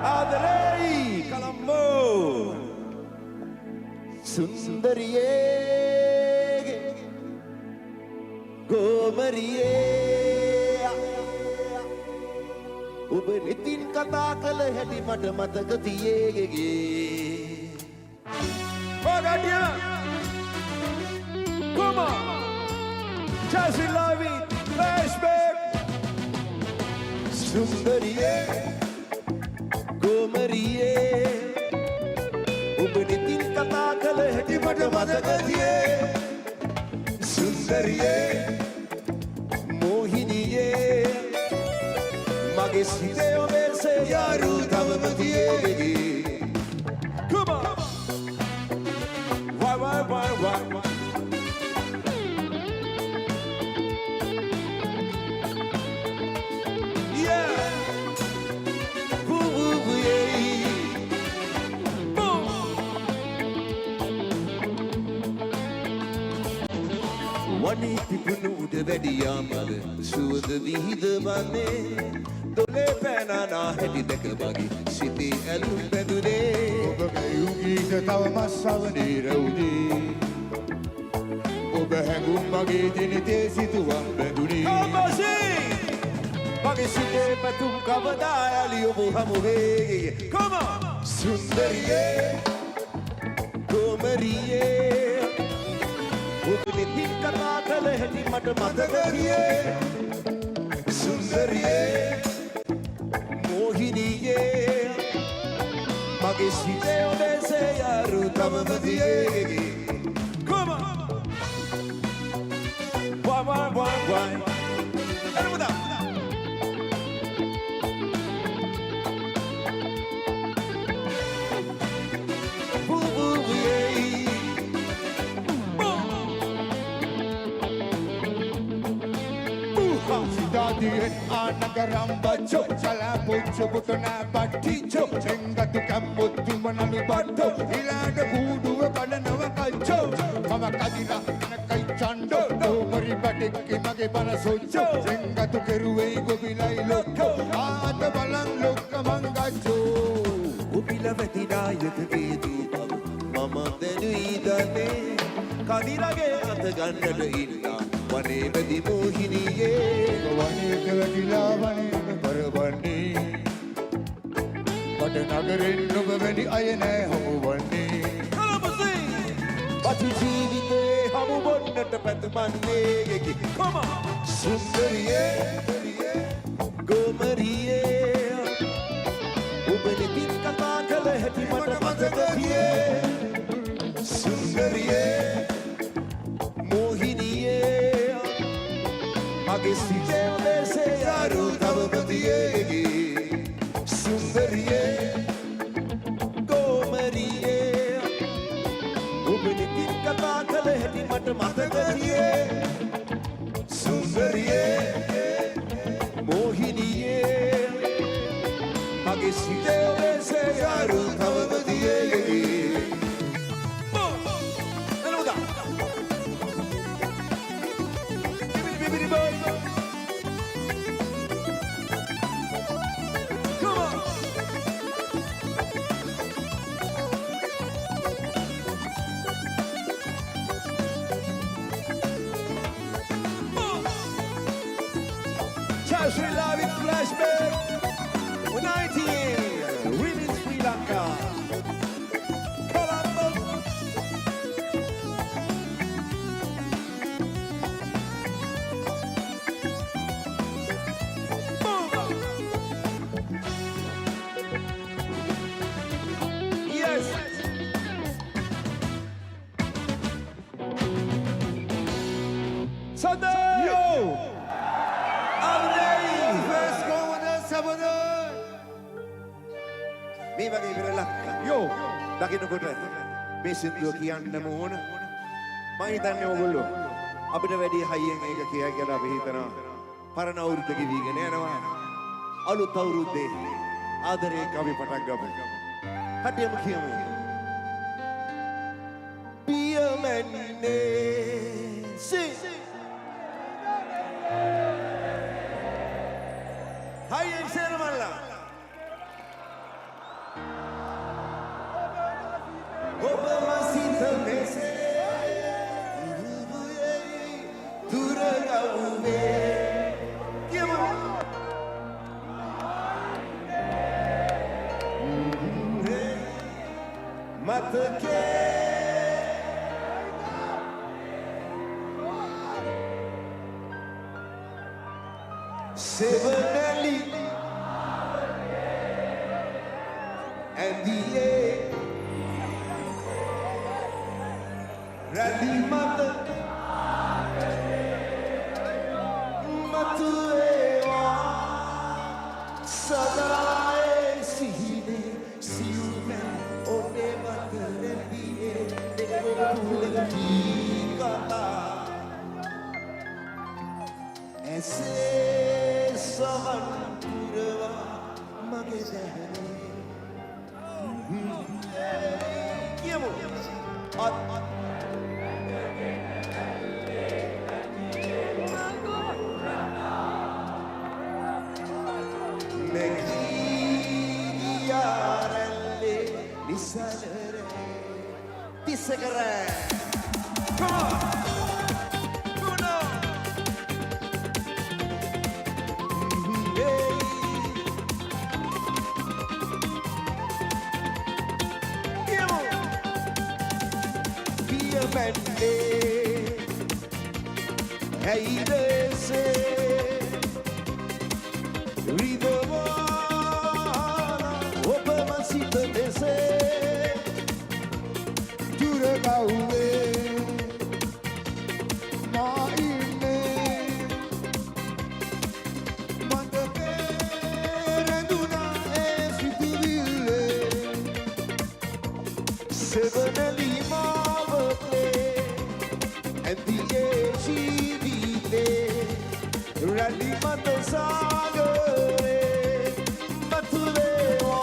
ආදරේ කලම්බෝ සුන්දරියේ ගෝමරියේ ඔබ නිතින් කතා කළ හැටි මට මතක තියේගේ Pagadia Come on Jazzy Lavi Flashback Sundariye Gomariye Ubnitin kata kala heti mata mata diye Sundariye Mohiniye Mage side ome se yaru thavam diye Come on Why Yeah Boo boo boo yeah Boom Wani pipunu ude vediyamale Suwada vihida vane Dole pena na hedi deka bagi Siti elu bedude Oba mayugi te tawa masavane raudi Oba hangum magi dinite situam beduni Kamasi Magi site patum kavadaya li obu hamu vege Come on Sundariye Gomariye Oba nitin kata kala heti mata mataka diye Sundariye Mohiniye Mage site ome se yaru thavam diye Come on Why Everyone up Boo boo yeah Boom Boo Sidadiyen anagaram bacho Chala pucho butona paticho Chengatu kamuttu manalu batto Ilana kuduwa kadanawa kacho Mama kadira nakai chando Domari batikki mage bana socho Chengatu keruwe gobilai lokko Aata balang lokka mangacho Gobila vetinayaka gedu babu Mama denuidane Kadirage atagannada inna Vane bedi mohiniye Vane kevadila vane parvane Vata nagaren nubaveni ayane hamu vane Kalamasi Vati jeevite hamu bonnata pathumanne Come on Sundariye Gomariye Ubani tin kata kala heti mata mataka diye Sundariye Mohiniye Mage site ome se yaru thavam diye Sundariye Gomariye Ubni tin kata kala heti mata mataka diye Sundariye Mohiniye Mage site ome se yaru thavam diye Jazzy Lavi Flashback 19 Women Sri Lanka Colombo Yes Sunday Yo මේ වගේ ඉවරලා යෝ දකින්නකොට මේ සින්දුව කියන්න ඕන මම හිතන්නේ ඕගොල්ලෝ අපිට වැඩි හයියෙන් මේක කියයි කියලා අපි හිතනවා පරණ අවුරුද්ද ගෙවිගෙන යනවා අලුත් අවුරුද්දේ ආදරේ කවි පටන් ගමු හටියම කියමු පියමන්නේ sing හයියෙන් සේරමල්ලා Obama Sita Mese Duraga Ube Matake Sevenelli and the Rally Mother Matuewa Sadae Sihine Siume One Mother and the Kata Ese Savan Purava Magazine Kiemo Megiyarelle Nisanere Tisagare Come on Uno Bende hey dese ridovo Obama Sita dese Duraga Ube Maine Mandake Renduna Esituville Sevenelli and the AGD Rally Matazagare Matulewa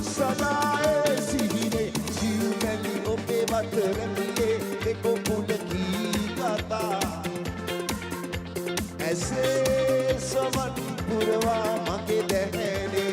Sadae Sihine Siumeli Ope Bateremie Eko Puleki Kata Ese Saman Purava Make Dehene